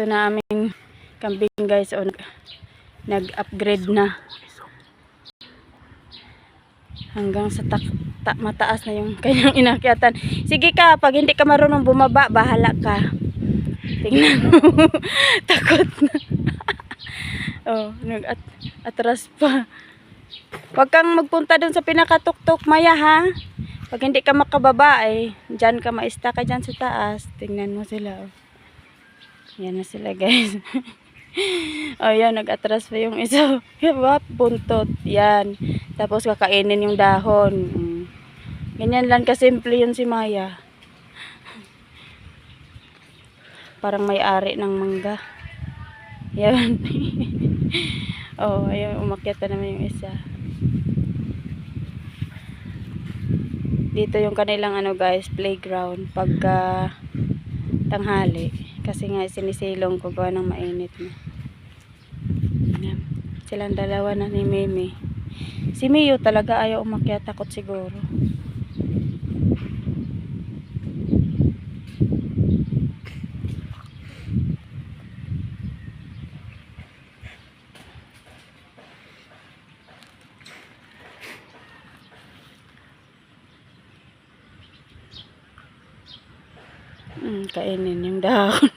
Ito na aming kambing guys. O, nag-upgrade na. Hanggang sa mataas na yung kanyang inakyatan. Sige ka, pag hindi ka marunong bumaba, bahala ka. Tingnan mo. Takot na. Oh, nag-atras pa. Huwag kang magpunta dun sa pinakatuktok, Maya, ha? Pag hindi ka makababa, dyan ka, maista ka dyan sa taas. Tingnan mo sila, oh. Yan na sila, guys. Oh, yan, nag-atras pa yung isa. Wap, buntot. Yan. Tapos kakainin yung dahon. Ganyan lang kasimple yun si Maya. Parang may-ari ng mangga. Yan. Oh, ayun, umakyat na naman yung isa. Dito yung kanilang guys, playground pagka tanghali. Kasi nga sinisilong ko gawa ng mainit na. Yan. Silang dalawa na ni Mimi. Si Mio talaga ayaw umakyat, takot siguro. Kainin yung dahon.